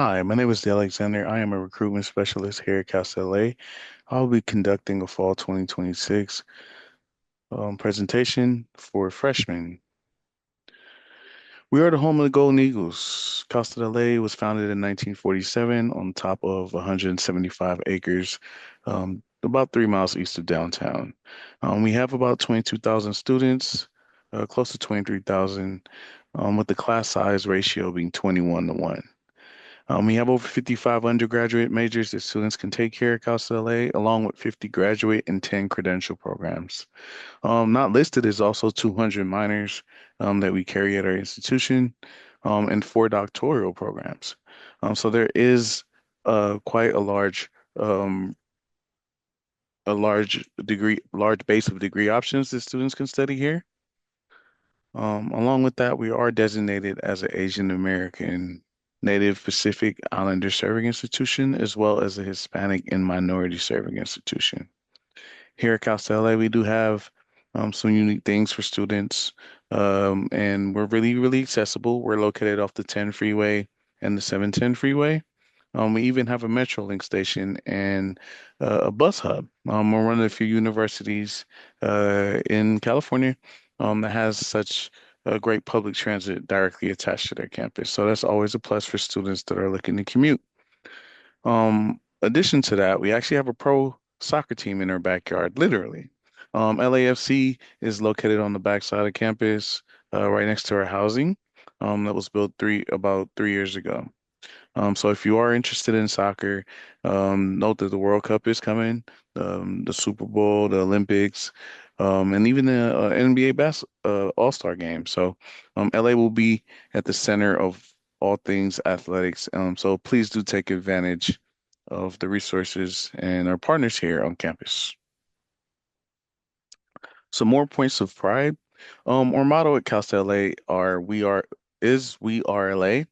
Hi, my name is Alexander. I am a recruitment specialist here at Cal. I'll be conducting a fall 2026 presentation for freshmen. We are the home of the Golden Eagles. Costa del LA was founded in 1947 on top of 175 acres, about 3 miles east of downtown. We have about 22,000 students, close to 23,000, with the class size ratio being 21 to 1. We have over 55 undergraduate majors that students can take here at Cal State, along with 50 graduate and 10 credential programs. Not listed is also 200 minors that we carry at our institution, and 4 doctoral programs. So there is quite um, large base of degree options that students can study here. Along with that, we are designated as an Asian American Native Pacific Islander serving institution, as well as a Hispanic and minority serving institution. Here at Cal State LA, we do have some unique things for students, and we're really accessible. We're located off the 10 freeway and the 710 freeway. We even have a Metrolink station and a bus hub. We're one of the few universities in California that has such a great public transit directly attached to their campus. So that's always a plus for students that are looking to commute. Addition to that, we actually have a pro soccer team in our backyard, literally. LAFC is located on the backside of campus, right next to our housing, that was built about 3 years ago. So if you are interested in soccer, note that the World Cup is coming, the Super Bowl, the Olympics, and even the NBA All-Star game. So LA will be at the center of all things athletics. So please do take advantage of the resources and our partners here on campus. Some more points of pride. Our motto at Cal State LA are we are LA.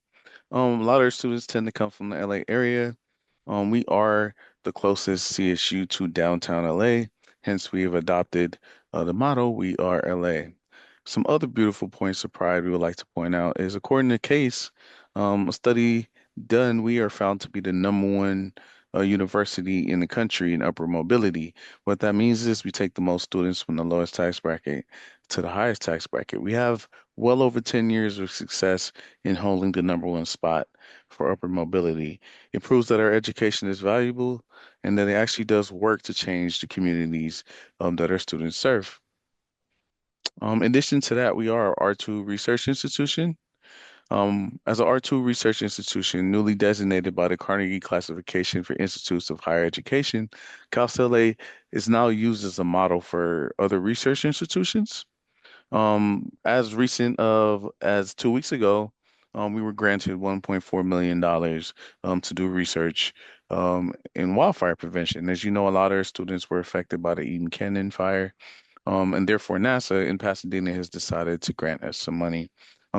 A lot of our students tend to come from the LA area. We are the closest CSU to downtown LA, hence we have adopted the motto, We Are LA. Some other beautiful points of pride we would like to point out is according to CASE, a study done, we are found to be the #1 university in the country in upper mobility. What that means is we take the most students from the lowest tax bracket to the highest tax bracket. We have well over 10 years of success in holding the #1 spot for upper mobility. It proves that our education is valuable and that it actually does work to change the communities that our students serve. In addition to that, we are a R2 research institution. As an R2 research institution, newly designated by the Carnegie Classification for Institutes of Higher Education, Cal State is now used as a model for other research institutions. As recent of as 2 weeks ago, we were granted $1.4 million to do research in wildfire prevention. As you know, a lot of our students were affected by the Eden Canyon fire, and therefore NASA in Pasadena has decided to grant us some money.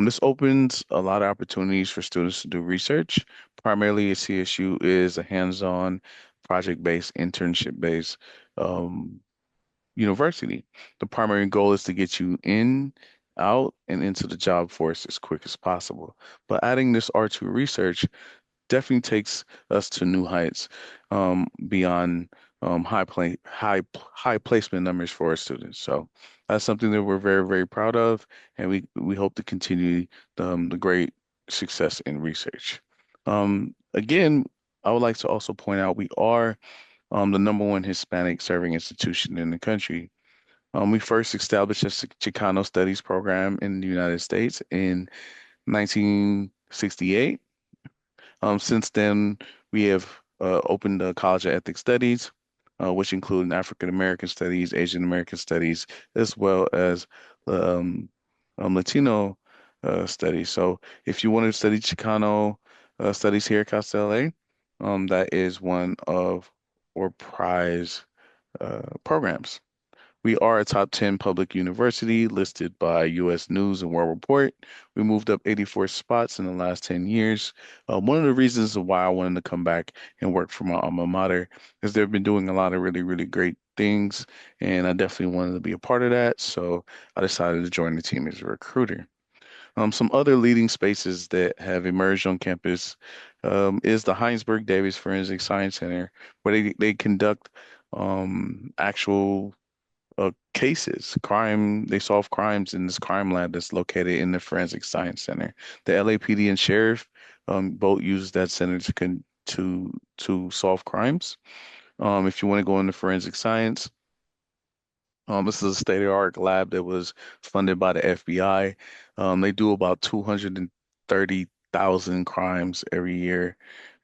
This opens a lot of opportunities for students to do research. Primarily at CSU is a hands-on, project-based, internship-based um, university. The primary goal is to get you in, out, and into the job force as quick as possible. But adding this R2 research definitely takes us to new heights beyond high placement numbers for our students. So that's something that we're very proud of, and we hope to continue the great success in research. Again, I would like to also point out we are the #1 Hispanic serving institution in the country. We first established a Chicano Studies program in the United States in 1968. Since then, we have opened the College of Ethnic Studies, which include African American Studies, Asian American Studies, as well as um, Latino studies. So, if you want to study Chicano studies here at Cal State LA, that is one of our prize programs. We are a top 10 public university listed by U.S. News and World Report. We moved up 84 spots in the last 10 years. One of the reasons why I wanted to come back and work for my alma mater is they've been doing a lot of really great things, and I definitely wanted to be a part of that. So I decided to join the team as a recruiter. Some other leading spaces that have emerged on campus is the Heinsberg Davis Forensic Science Center, where they conduct actual cases, crime. They solve crimes in this crime lab that's located in the Forensic Science Center. The LAPD and sheriff both use that center to solve crimes. If you want to go into forensic science, this is a state-of-the-art lab that was funded by the FBI. They do about 230,000 crimes every year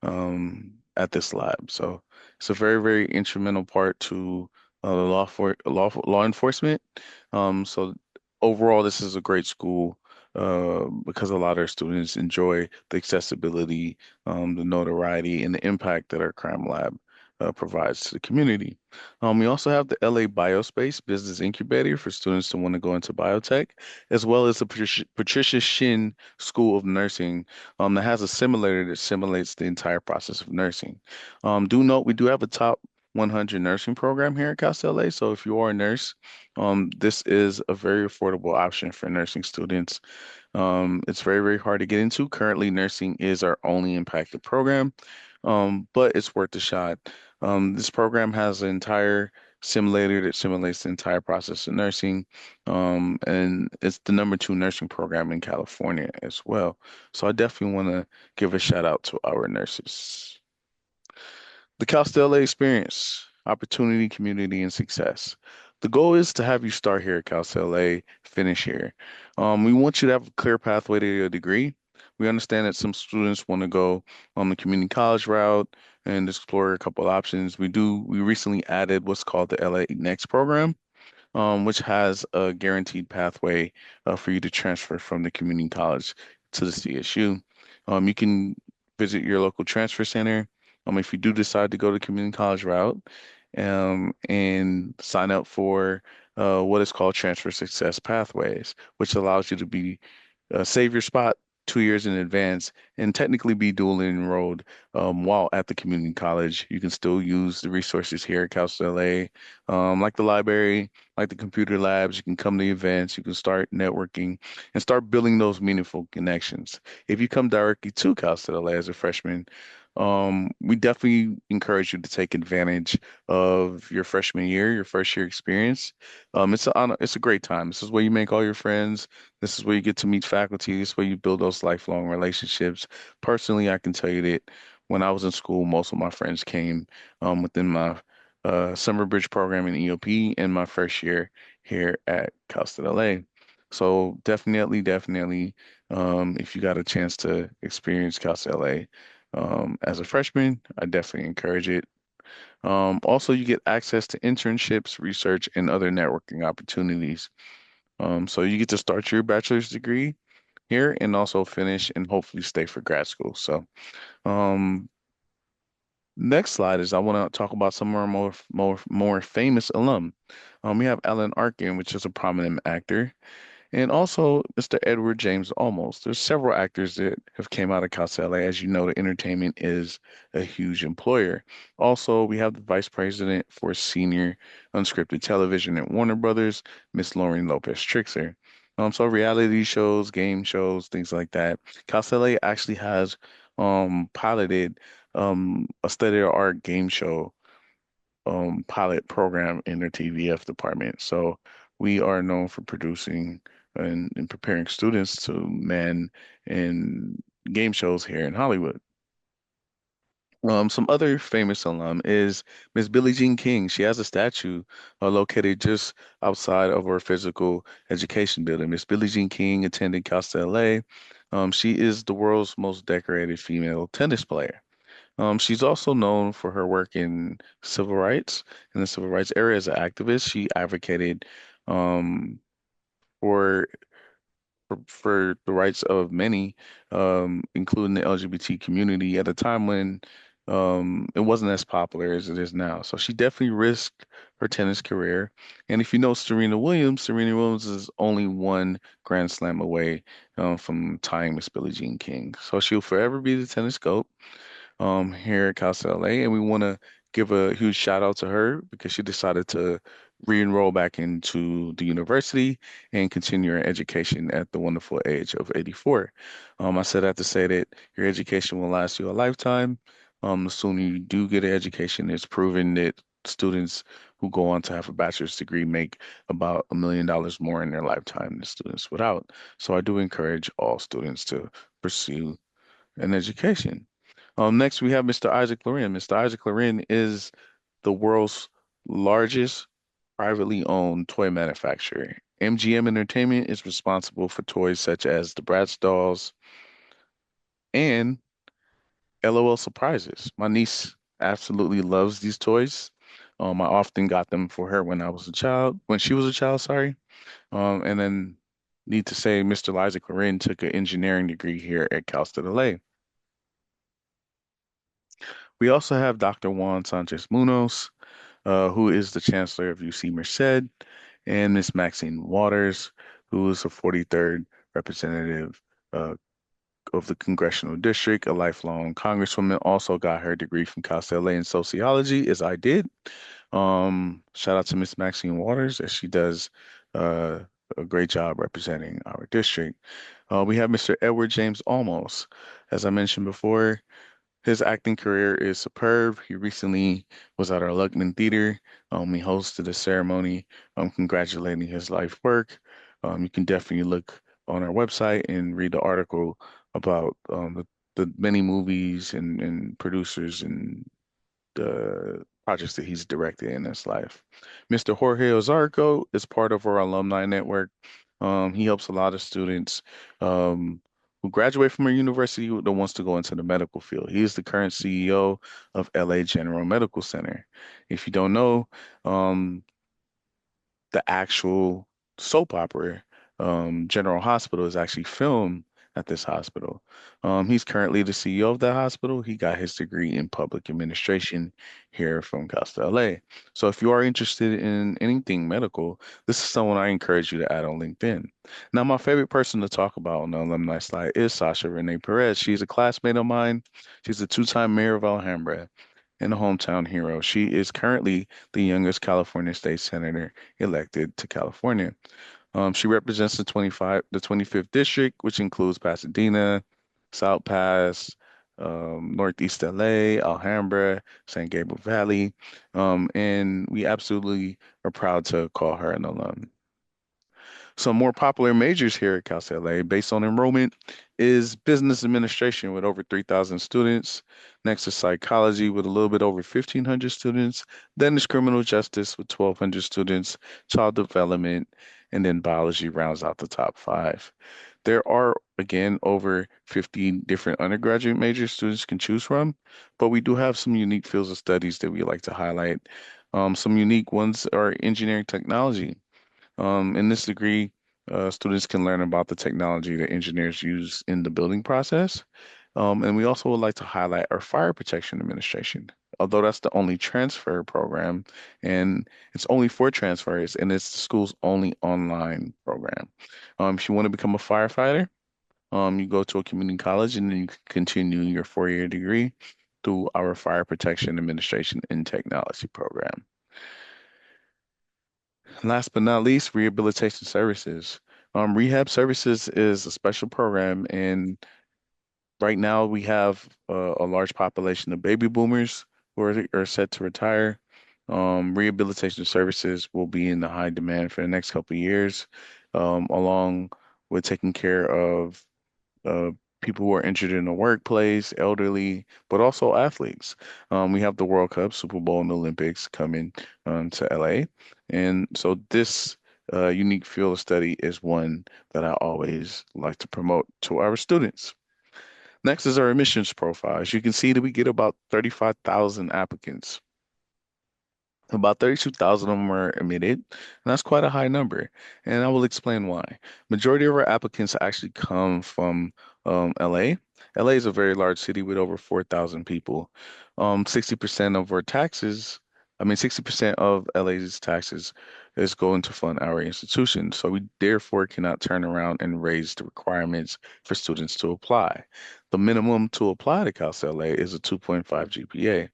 at this lab. So it's a very, very instrumental part to the law enforcement. So overall, this is a great school because a lot of our students enjoy the accessibility, the notoriety, and the impact that our crime lab provides to the community. We also have the LA Biospace Business Incubator for students to want to go into biotech, as well as the Patricia Shin School of Nursing that has a simulator that simulates the entire process of nursing. Do note we do have a top 100 nursing program here at Cal LA. So if you are a nurse, this is a very affordable option for nursing students. It's very, very hard to get into. Currently, nursing is our only impacted program, but it's worth a shot. This program has an entire simulator that simulates the entire process of nursing, and it's the number two nursing program in California as well. So I definitely want to give a shout out to our nurses. The Cal State LA experience, opportunity, community, and success. The goal is to have you start here at Cal State LA, finish here. We want you to have a clear pathway to your degree. We understand that some students want to go on the community college route and explore a couple options. We recently added what's called the LA Next program, which has a guaranteed pathway for you to transfer from the community college to the CSU. You can visit your local transfer center if you do decide to go the community college route and sign up for what is called Transfer Success Pathways, which allows you to be save your spot 2 years in advance and technically be dually enrolled while at the community college. You can still use the resources here at Cal State LA, like the library, like the computer labs. You can come to events, you can start networking and start building those meaningful connections. If you come directly to Cal State LA as a freshman, we definitely encourage you to take advantage of your freshman year, your first year experience. It's a great time. This is where you make all your friends. This is where you get to meet faculty. This is where you build those lifelong relationships. Personally, I can tell you that when I was in school, most of my friends came within my summer bridge program in EOP in my first year here at Cal State LA. So definitely, if you got a chance to experience Cal State LA as a freshman, I definitely encourage it. Also, you get access to internships, research, and other networking opportunities. So you get to start your bachelor's degree here and also finish and hopefully stay for grad school. So, um, next slide is I want to talk about some of our more famous alum. We have Alan Arkin, which is a prominent actor. And also Mr. Edward James Olmos. There's several actors that have came out of Cal LA. As you know, the entertainment is a huge employer. Also, we have the vice president for senior unscripted television at Warner Brothers, Miss Lauren Lopez Trixer. So reality shows, game shows, things like that. Cal LA actually has piloted a state-of-the-art game show pilot program in their TVF department. So we are known for producing and preparing students to man in game shows here in Hollywood. Some other famous alum is Miss Billie Jean King. She has a statue located just outside of her physical education building. Miss Billie Jean King attended Cal State LA. She is the world's most decorated female tennis player. She's also known for her work in civil rights, in the civil rights area as an activist. She advocated um, for, for the rights of many, including the LGBT community at a time when it wasn't as popular as it is now. So she definitely risked her tennis career. And if you know Serena Williams is only one Grand Slam away from tying Miss Billie Jean King. So she'll forever be the tennis GOAT here at Casa LA, and we want to give a huge shout out to her because she decided to re-enroll back into the university and continue your education at the wonderful age of 84. I said that to say that your education will last you a lifetime. The sooner you do get an education, it's proven that students who go on to have a bachelor's degree make about $1 million more in their lifetime than students without. So I do encourage all students to pursue an education. Next, we have Mr. Isaac Loren. Mr. Isaac Loren is the world's largest privately owned toy manufacturer. MGM Entertainment is responsible for toys such as the Bratz dolls and LOL Surprises. My niece absolutely loves these toys. I often got them for her when she was a child, sorry. And then need to say, Mr. Isaac Loren took an engineering degree here at Cal State LA. We also have Dr. Juan Sanchez Munoz, who is the Chancellor of UC Merced, and Miss Maxine Waters, who is a 43rd representative uh, of the congressional district, a lifelong congresswoman, also got her degree from Cal State LA in sociology, as I did. Shout out to Miss Maxine Waters, as she does uh, a great job representing our district. We have Mr. Edward James Olmos. As I mentioned before, his acting career is superb. He recently was at our Luckman Theater. He hosted a ceremony congratulating his life work. You can definitely look on our website and read the article about the many movies and producers and the projects that he's directed in his life. Mr. Jorge Ozarco is part of our alumni network. He helps a lot of students who graduate from a university that wants to go into the medical field. He is the current CEO of LA General Medical Center. If you don't know, um, the actual soap opera, General Hospital, is actually filmed at this hospital. He's currently the CEO of that hospital. He got his degree in public administration here from Costa LA. So if you are interested in anything medical, this is someone I encourage you to add on LinkedIn. Now, my favorite person to talk about on the alumni slide is Sasha Renee Perez. She's a classmate of mine. She's a two-time mayor of Alhambra and a hometown hero. She is currently the youngest California state senator elected to California. She represents the 25th district, which includes Pasadena, South Pass, Northeast LA, Alhambra, San Gabriel Valley, and we absolutely are proud to call her an alum. Some more popular majors here at Cal State LA based on enrollment is business administration with over 3,000 students. Next is psychology with a little bit over 1,500 students. Then is criminal justice with 1,200 students, child development, and then biology rounds out the top five. There are, again, over 50 different undergraduate majors students can choose from, but we do have some unique fields of studies that we like to highlight. Some unique ones are engineering technology. In this degree, students can learn about the technology that engineers use in the building process. And we also would like to highlight our fire protection administration. Although that's the only transfer program, and it's only for transfers, and it's the school's only online program. If you want to become a firefighter, you go to a community college and then you can continue your 4-year degree through our fire protection administration and technology program. Last but not least, rehabilitation services. Rehab services is a special program, and right now we have a large population of baby boomers who are set to retire. Rehabilitation services will be in the high demand for the next couple of years, along with taking care of uh, people who are injured in the workplace, elderly, but also athletes. We have the World Cup, Super Bowl, and Olympics coming to LA. And so this unique field of study is one that I always like to promote to our students. Next is our admissions profile. As you can see that we get about 35,000 applicants. About 32,000 of them are admitted, and that's quite a high number. And I will explain why. Majority of our applicants actually come from LA. LA is a very large city with over 4,000 people. 60% of our taxes, I mean, 60% of LA's taxes is going to fund our institution. So we therefore cannot turn around and raise the requirements for students to apply. The minimum to apply to Cal State LA is a 2.5 GPA.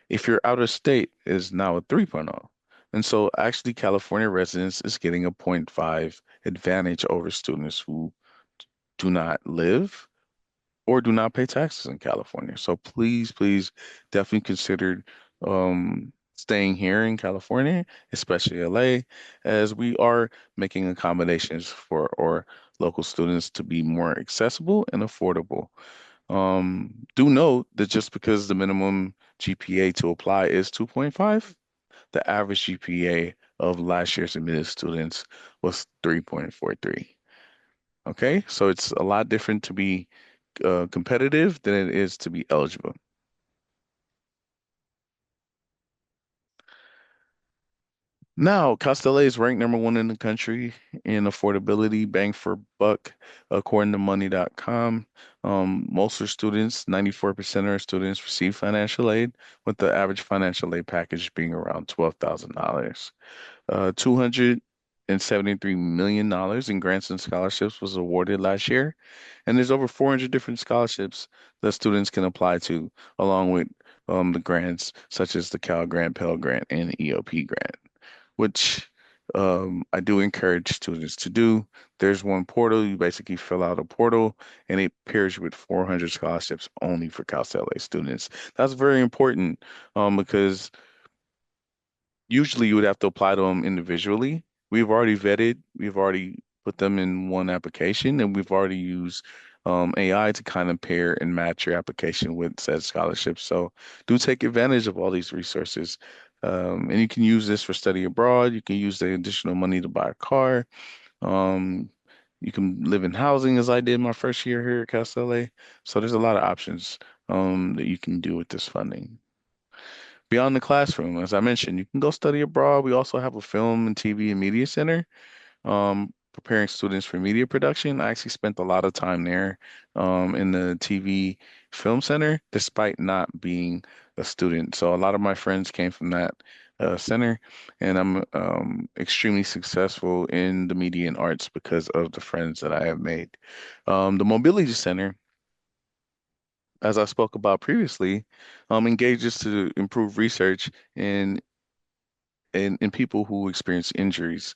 If you're out of state, is now a 3.0. And so actually California residents is getting a point 0.5 advantage over students who do not live or do not pay taxes in California. So please, please definitely consider staying here in California, especially LA, as we are making accommodations for our local students to be more accessible and affordable. Do note that just because the minimum GPA to apply is 2.5, the average GPA of last year's admitted students was 3.43. Okay, so it's a lot different to be competitive than it is to be eligible. Now, Castellet is ranked #1 in the country in affordability, bang for buck, according to money.com. Most are students, 94% of our students receive financial aid, with the average financial aid package being around $12,000. $273 million in grants and scholarships was awarded last year. And there's over 400 different scholarships that students can apply to, along with the grants such as the Cal Grant, Pell Grant, and EOP grant, which I do encourage students to do. There's one portal. You basically fill out a portal, and it pairs you with 400 scholarships only for Cal State LA students. That's very important because usually you would have to apply to them individually. We've already vetted, we've already put them in one application, and we've already used AI to kind of pair and match your application with said scholarships. So do take advantage of all these resources. And you can use this for study abroad. You can use the additional money to buy a car. Um, you can live in housing as I did my first year here at Cal LA. So there's a lot of options that you can do with this funding. Beyond the classroom, as I mentioned, you can go study abroad. We also have a film and TV and media center preparing students for media production. I actually spent a lot of time there in the TV film center, despite not being a student. So a lot of my friends came from that center, and I'm extremely successful in the media and arts because of the friends that I have made. The mobility center, as I spoke about previously, engages to improve research in people who experience injuries.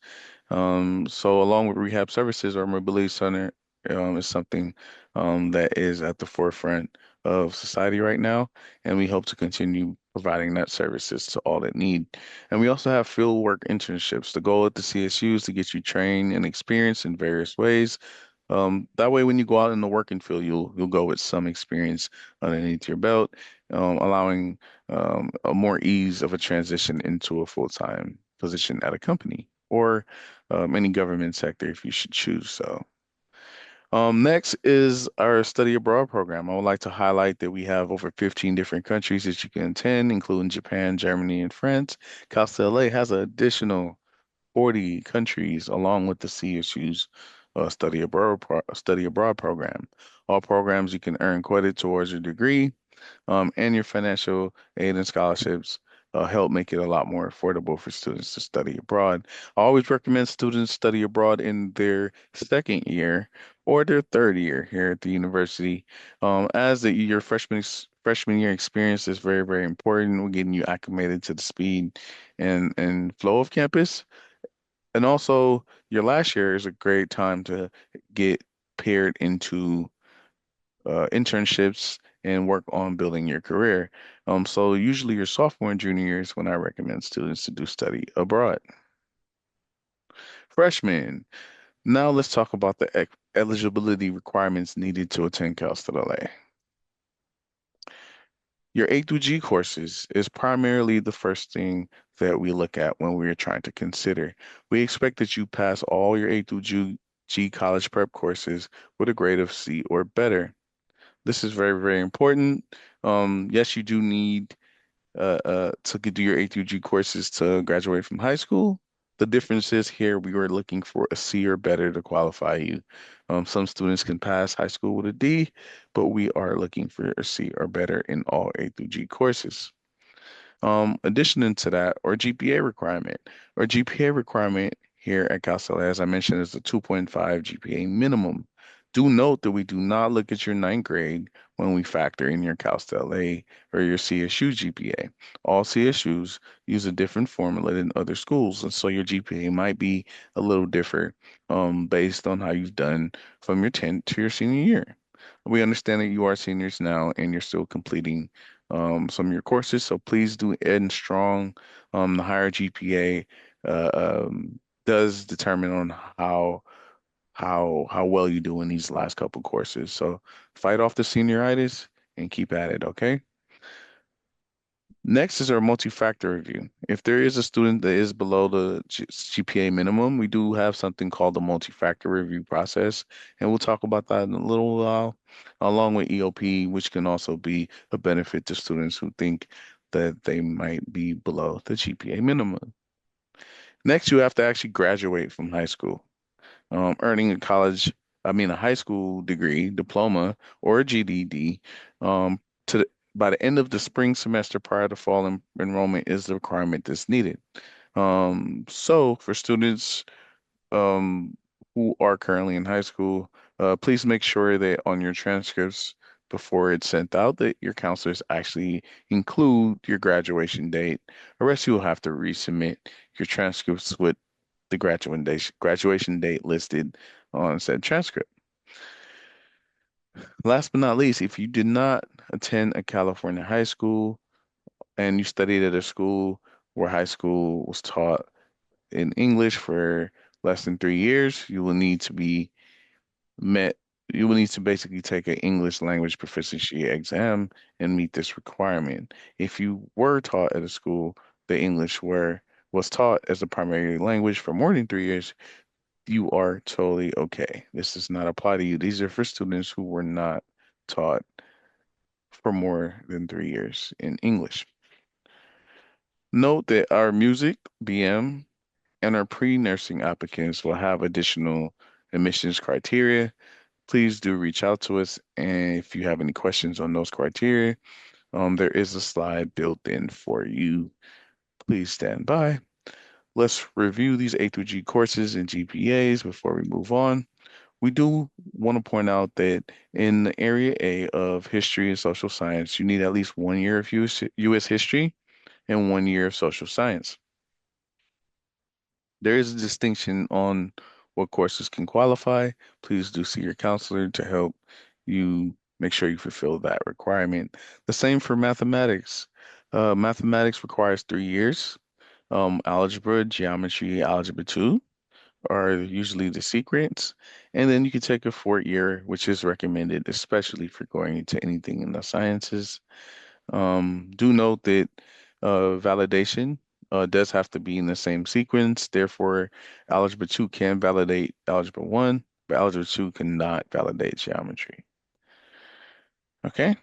So along with rehab services, our mobility center is something that is at the forefront of society right now, and we hope to continue providing that services to all that need. And we also have field work internships. The goal at the CSU is to get you trained and experienced in various ways that way, when you go out in the working field, you'll go with some experience underneath your belt, allowing a more ease of a transition into a full-time position at a company or any government sector if you should choose so. Next is our study abroad program. I would like to highlight that we have over 15 different countries that you can attend, including Japan, Germany, and France. Cal State LA has an additional 40 countries along with the CSU's study abroad program. All programs you can earn credit towards your degree, and your financial aid and scholarships help make it a lot more affordable for students to study abroad. I always recommend students study abroad in their second year or their third year here at the university, as your freshman year experience is very, very important. We're getting you acclimated to the speed and flow of campus. And also, your last year is a great time to get paired into internships and work on building your career. So usually your sophomore and junior year is when I recommend students to do study abroad. Freshmen. Now let's talk about the eligibility requirements needed to attend Cal State LA. Your A through G courses is primarily the first thing that we look at when we're trying to consider. We expect that you pass all your A through G college prep courses with a grade of C or better. This is very, very important. Yes, you do need to do your A through G courses to graduate from high school. The difference is here we were looking for a C or better to qualify you. Some students can pass high school with a D, but we are looking for a C or better in all A through G courses. Addition to that, or GPA requirement, or GPA requirement here at Cal State, as I mentioned, is a 2.5 GPA minimum. Do note that we do not look at your ninth grade when we factor in your CalSTLA or your CSU GPA. All CSUs use a different formula than other schools, and so your GPA might be a little different based on how you've done from your 10th to your senior year. We understand that you are seniors now and you're still completing some of your courses, so please do end strong. The higher GPA uh, does determine on how well you do in these last couple courses. So fight off the senioritis and keep at it, okay? Next is our multi-factor review. If there is a student that is below the GPA minimum, we do have something called the multi-factor review process, and we'll talk about that in a little while, along with EOP, which can also be a benefit to students who think that they might be below the GPA minimum. Next, you have to actually graduate from high school. Earning a high school degree, diploma, or a GED, to by the end of the spring semester prior to fall enrollment is the requirement that's needed. So for students um, who are currently in high school, please make sure that on your transcripts before it's sent out that your counselors actually include your graduation date, or else you'll have to resubmit your transcripts with the graduation date listed on said transcript. Last but not least, if you did not attend a California high school and you studied at a school where high school was taught in English for less than 3 years, you will need to be met. You will need to basically take an English language proficiency exam and meet this requirement. If you were taught at a school that English were was taught as a primary language for more than 3 years, you are totally okay. This does not apply to you. These are for students who were not taught for more than 3 years in English. Note that our music, BM, and our pre-nursing applicants will have additional admissions criteria. Please do reach out to us. And if you have any questions on those criteria, there is a slide built in for you. Please stand by. Let's review these A through G courses and GPAs before we move on. We do want to point out that in the area A of history and social science, you need at least 1 year of US history and 1 year of social science. There is a distinction on what courses can qualify. Please do see your counselor to help you make sure you fulfill that requirement. The same for mathematics. Mathematics requires 3 years. Algebra, geometry, algebra 2 are usually the secrets. And then you can take a 4th year, which is recommended, especially for going into anything in the sciences. Do note that validation does have to be in the same sequence. Therefore, Algebra 2 can validate Algebra 1, but Algebra 2 cannot validate geometry. Okay.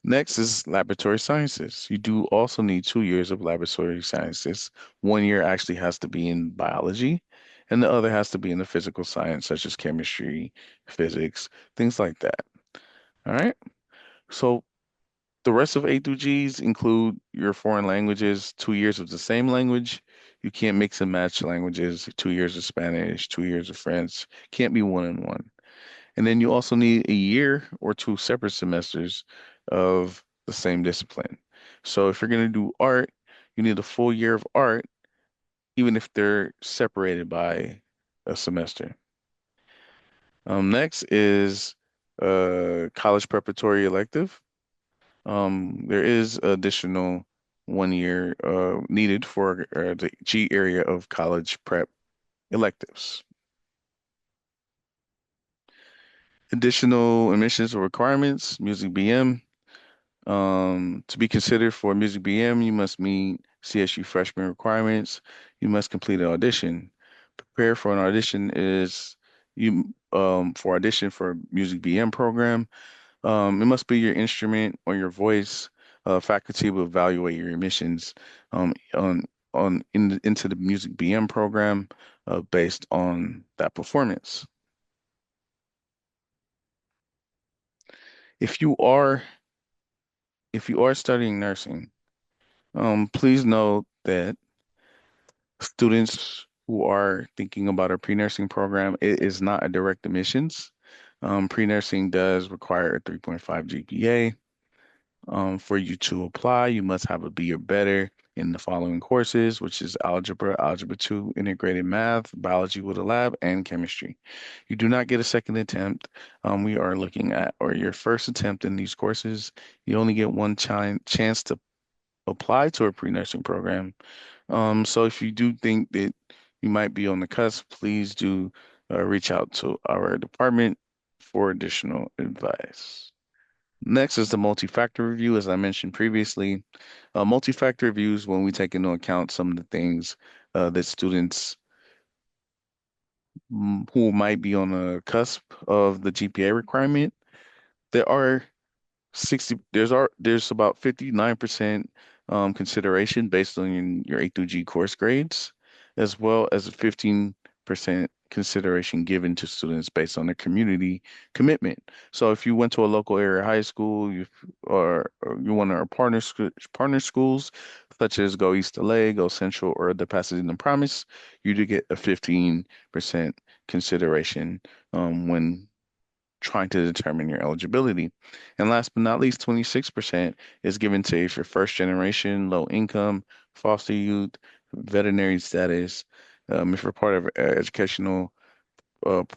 Next is laboratory sciences. You do also need 2 years of laboratory sciences. 1 year actually has to be in biology, and the other has to be in the physical science, such as chemistry, physics, things like that. All right. So the rest of A through G's include your foreign languages, 2 years of the same language. You can't mix and match languages, 2 years of Spanish, 2 years of French. Can't be one and one. And then you also need a year or two separate semesters of the same discipline. So if you're going to do art, you need a full year of art, even if they're separated by a semester. Next is college preparatory elective. There is additional 1 year needed for the G area of college prep electives. Additional admissions or requirements, music BM. To be considered for music BM, you must meet CSU freshman requirements. You must complete an audition. Prepare for an audition is you for audition for music BM program. It must be your instrument or your voice. Faculty will evaluate your admissions into the music BM program based on that performance. If you are if you are studying nursing, please know that students who are thinking about a pre-nursing program, it is not a direct admissions. Pre-nursing does require a 3.5 GPA. For you to apply, you must have a B or better in the following courses, which is algebra, algebra 2, integrated math, biology with a lab, and chemistry. You do not get a second attempt. We are looking at, or your first attempt in these courses, you only get one chance to apply to a pre-nursing program. So if you do think that you might be on the cusp, please do reach out to our department for additional advice. Next is the multi-factor review, as I mentioned previously. Multi-factor reviews when we take into account some of the things that students who might be on the cusp of the GPA requirement. There are 60 there's about 59% consideration based on your A through G course grades, as well as a 15% consideration given to students based on their community commitment. So if you went to a local area high school, or you want to partner schools such as Go East LA, Go Central, or the Pasadena Promise, you do get a 15% consideration when trying to determine your eligibility. And last but not least, 26% is given to if you're first generation, low income, foster youth, veterinary status, if you're part of an educational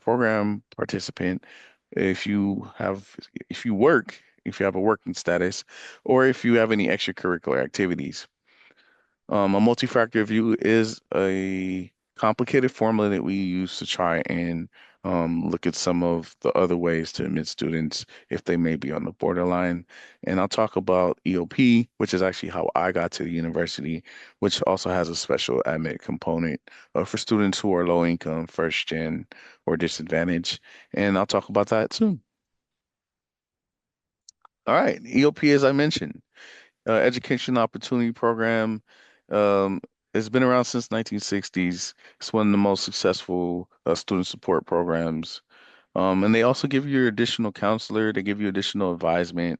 program participant, if you have, if you work, if you have a working status, or if you have any extracurricular activities. A multi-factor review is a complicated formula that we use to try and look at some of the other ways to admit students if they may be on the borderline. And I'll talk about EOP, which is actually how I got to the university, which also has a special admit component for students who are low income, first gen, or disadvantaged. And I'll talk about that soon. All right, EOP, as I mentioned. Education Opportunity Program. Um, it's been around since 1960s. It's one of the most successful student support programs, and they also give you additional counselor. They give you additional advisement,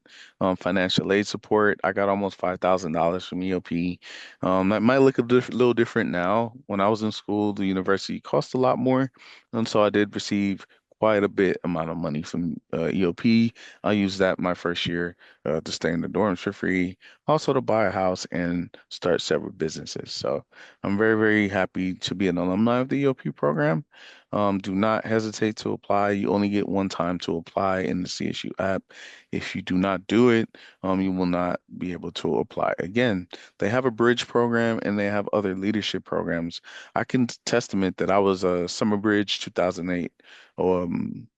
financial aid support. I got almost $5,000 from EOP. That might look a little different now. When I was in school, the university cost a lot more, and so I did receive quite a bit amount of money from EOP. I used that my first year to stay in the dorms for free, also to buy a house and start several businesses. So I'm very, very happy to be an alumni of the EOP program. Do not hesitate to apply. You only get one time to apply in the CSU app. If you do not do it, you will not be able to apply again. They have a bridge program and they have other leadership programs. I can testament that I was a Summer Bridge 2008 um,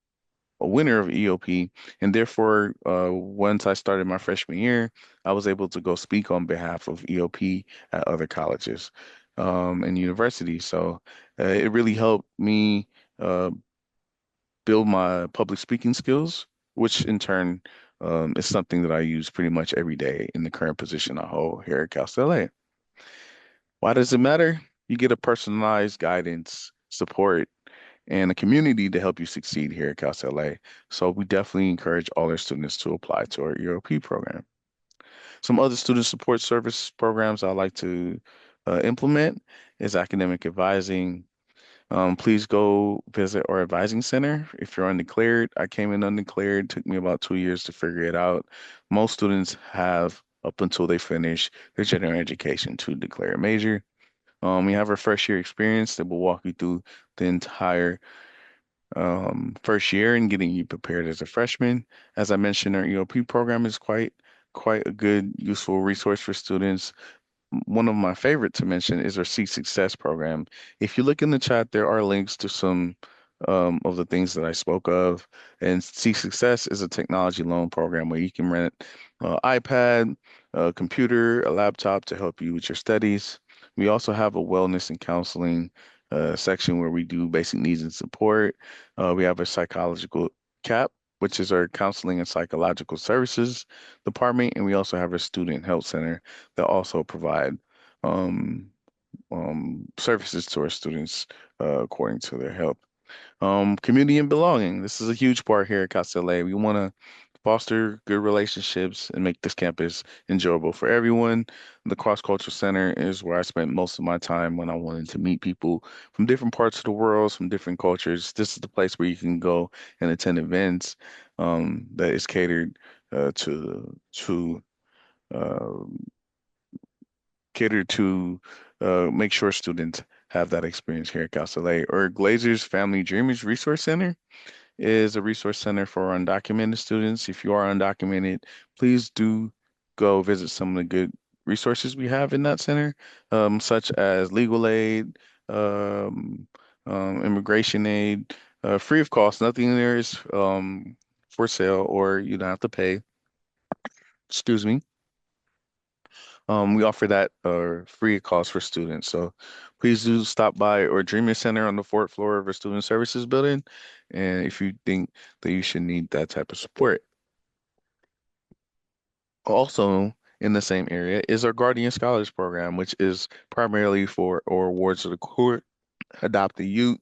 a winner of EOP, and therefore, once I started my freshman year, I was able to go speak on behalf of EOP at other colleges and universities. So it really helped me uh, build my public speaking skills, which in turn is something that I use pretty much every day in the current position I hold here at Cal State LA. Why does it matter? You get a personalized guidance, support, and a community to help you succeed here at Cal State LA. So we definitely encourage all our students to apply to our EOP program. Some other student support service programs I like to implement is academic advising. Please go visit our advising center. If you're undeclared, I came in undeclared. Took me about 2 years to figure it out. Most students have up until they finish their general education to declare a major. We have our first year experience that will walk you through the entire first year and getting you prepared as a freshman. As I mentioned, our EOP program is quite a good, useful resource for students. One of my favorite to mention is our Seek Success program. If you look in the chat, there are links to some of the things that I spoke of. And Seek Success is a technology loan program where you can rent an iPad, a computer, a laptop to help you with your studies. We also have a wellness and counseling section where we do basic needs and support. We have a psychological CAP, which is our counseling and psychological services department, and we also have a student health center that also provide um, services to our students according to their health. Community and belonging. This is a huge part here at Casa. We want to foster good relationships, and make this campus enjoyable for everyone. The Cross Cultural Center is where I spent most of my time when I wanted to meet people from different parts of the world, from different cultures. This is the place where you can go and attend events that is catered to uh, make sure students have that experience here at Cal State. Or Glazer's Family Dreamers Resource Center is a resource center for undocumented students. If you are undocumented, please do go visit some of the good resources we have in that center, such as legal aid, um, immigration aid, free of cost. Nothing there is for sale or you don't have to pay. Excuse me. We offer that free of cost for students. So please do stop by or Dreamer Center on the fourth floor of our Student Services building. And if you think that you should need that type of support. Also in the same area is our Guardian Scholars Program, which is primarily for or awards of the court, adopted youth,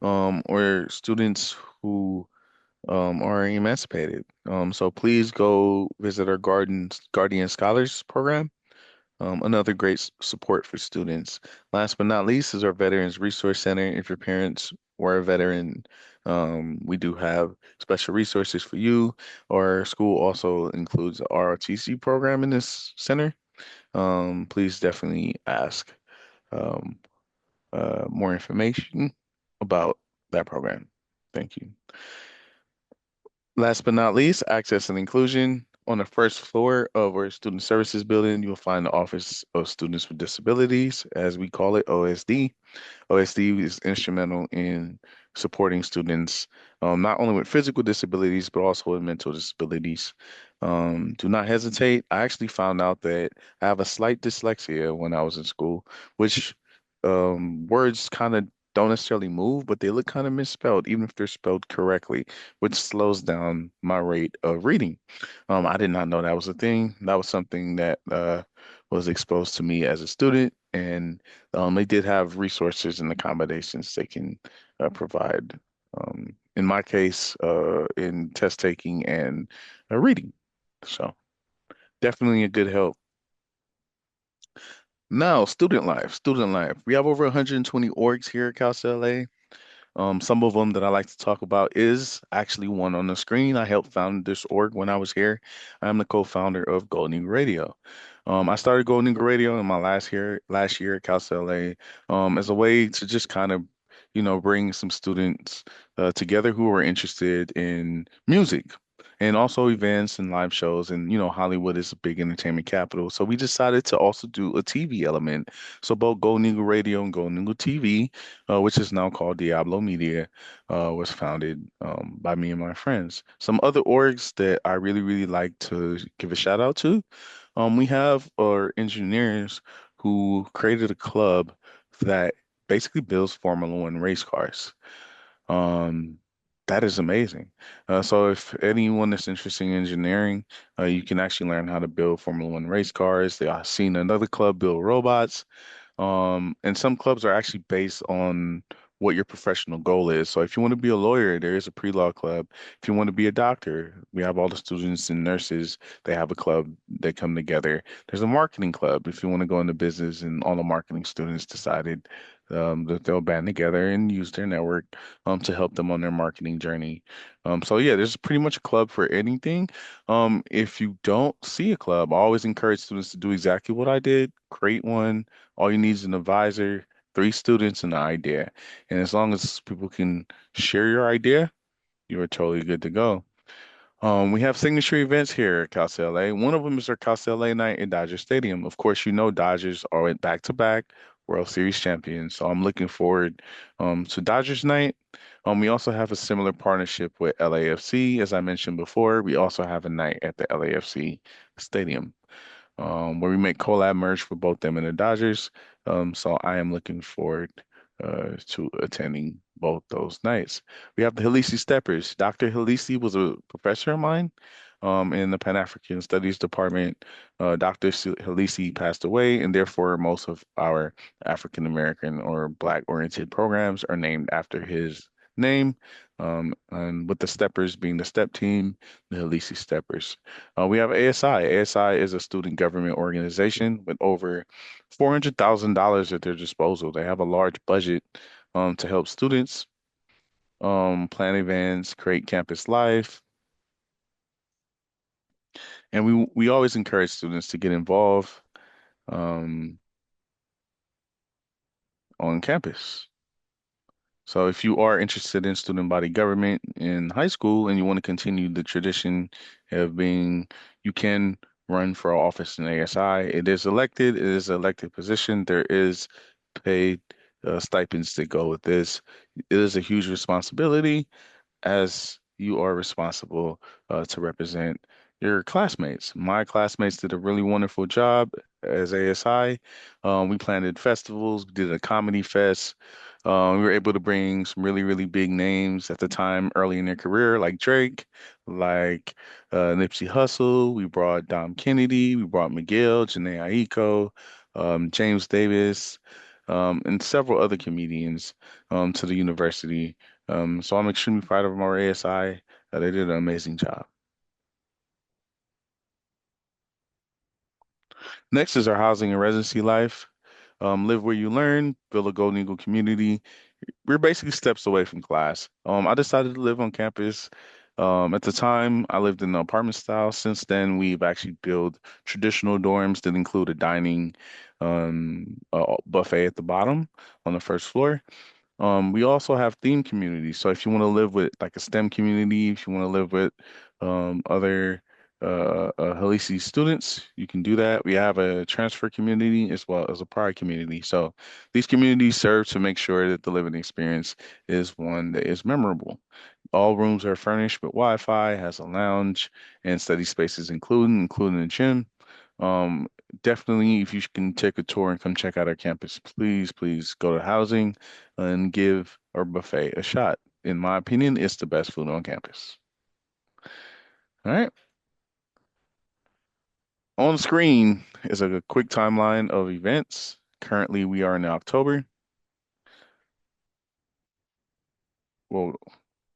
or students who are emancipated. So please go visit our Guardian Scholars Program. Another great support for students. Last but not least is our Veterans Resource Center. If your parents were a veteran, we do have special resources for you. Our school also includes a ROTC program in this center. Please definitely ask um, more information about that program. Thank you. Last but not least, access and inclusion. On the first floor of our Student Services building, you'll find the Office of Students with Disabilities, as we call it, OSD. OSD is instrumental in supporting students not only with physical disabilities, but also with mental disabilities. Do not hesitate. I actually found out that I have a slight dyslexia when I was in school, which words kind of don't necessarily move, but they look kind of misspelled, even if they're spelled correctly, which slows down my rate of reading. I did not know that was a thing. That was something that was exposed to me as a student, and they did have resources and accommodations they can provide. In my case, in test taking and reading. So definitely a good help. Now, student life, student life. We have over 120 orgs here at Cal State LA. Some of them that I like to talk about is actually one on the screen. I helped found this org when I was here. I'm the co-founder of Golden Eagle Radio. I started Golden Eagle Radio in my last year at Cal State LA, as a way to just kind of, bring some students together who are interested in music and also events and live shows. And, Hollywood is a big entertainment capital. So we decided to also do a TV element. So both Golden Eagle Radio and Golden Eagle TV, which is now called Diablo Media, was founded by me and my friends. Some other orgs that I really, really like to give a shout out to. We have our engineers who created a club that basically builds Formula One race cars. Um, that is amazing. So if anyone is interested in engineering, you can actually learn how to build Formula One race cars. I've seen another club build robots. And some clubs are actually based on what your professional goal is. So if you want to be a lawyer, there is a pre-law club. If you want to be a doctor, we have all the students and nurses. They have a club. They come together. There's a marketing club if you want to go into business, and all the marketing students decided that they'll band together and use their network to help them on their marketing journey. So yeah, there's pretty much a club for anything. If you don't see a club, I always encourage students to do exactly what I did, create one. All you need is an advisor, three students, and an idea. And as long as people can share your idea, you are totally good to go. We have signature events here at Cal State LA. One of them is our Cal State LA night at Dodger Stadium. Of course, Dodgers are back-to-back World Series champions, so I'm looking forward to Dodgers night. We also have a similar partnership with LAFC, as I mentioned before. We also have a night at the LAFC stadium where we make collab merch for both them and the Dodgers. So I am looking forward to attending both those nights. We have the Halisi Steppers. Dr. Halisi was a professor of mine in the Pan-African Studies Department. Dr. Halisi passed away, and therefore most of our African American or Black-oriented programs are named after his name. and with the steppers being the step team, the Halisi Steppers. We have ASI. ASI is a student government organization with over $400,000 at their disposal. They have a large budget to help students plan events, create campus life, and we always encourage students to get involved um, on campus. So if you are interested in student body government in high school and you want to continue the tradition of being, you can run for office in ASI. It is an elected position. There is paid stipends that go with this. It is a huge responsibility as you are responsible to represent your classmates. My classmates did a really wonderful job as ASI. We planted festivals, did a comedy fest. We were able to bring some really, really big names at the time early in their career, like Drake, like Nipsey Hussle. We brought Dom Kennedy. We brought Miguel, Janae Aiko, James Davis, and several other comedians to the university. So I'm extremely proud of our ASI. They did an amazing job. Next is our housing and residency life. Live where you learn, build a Golden Eagle community. We're basically steps away from class. I decided to live on campus. At the time, I lived in the apartment style. Since then, we've actually built traditional dorms that include a dining buffet at the bottom on the first floor. We also have theme communities. So if you want to live with like a STEM community, if you want to live with other Halisi students, you can do that. We have a transfer community as well as a pride community. So these communities serve to make sure that the living experience is one that is memorable. All rooms are furnished with Wi-Fi, has a lounge and study spaces including the gym. Um, Definitely, if you can take a tour and come check out our campus, please go to housing and give our buffet a shot. In my opinion, it's the best food on campus. All right. On screen is a quick timeline of events. Currently, we are in October. Well,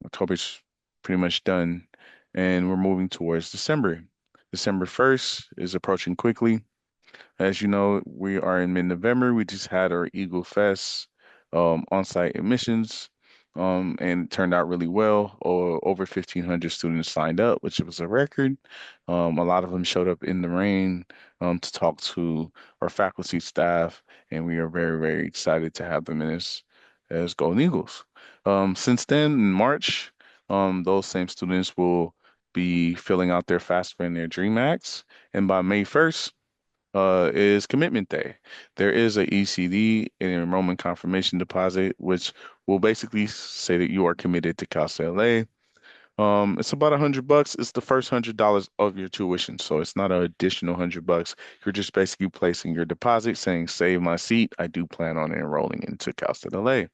October's pretty much done, and we're moving towards December. December 1st is approaching quickly. As you know, we are in mid-November. We just had our Eagle Fest on-site admissions, and it turned out really well. Over 1,500 students signed up, which was a record. A lot of them showed up in the rain to talk to our faculty staff, and we are very, very excited to have them as Golden Eagles. Since then, in March, those same students will be filling out their FAFSA and their Dream Acts, and by May 1st, is commitment day. There is a ECD, an enrollment confirmation deposit, which will basically say that you are committed to Cal State LA. It's about $100. It's the first $100 of your tuition, so it's not an additional $100. You're just basically placing your deposit, saying, "Save my seat. I do plan on enrolling into Cal State LA."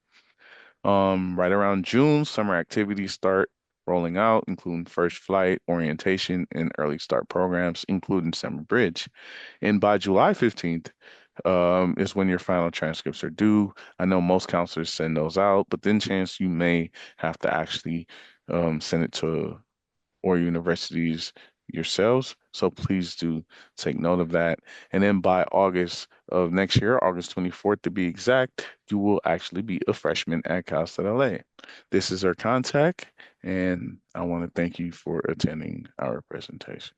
Right around June, summer activities start rolling out, including first flight, orientation, and early start programs, including summer bridge. And by July 15th, is when your final transcripts are due. I know most counselors send those out, but then chance you may have to actually send it to or universities yourselves. So please do take note of that. And then by August of next year, August 24th to be exact, you will actually be a freshman at Cal State LA. This is our contact, and I want to thank you for attending our presentation.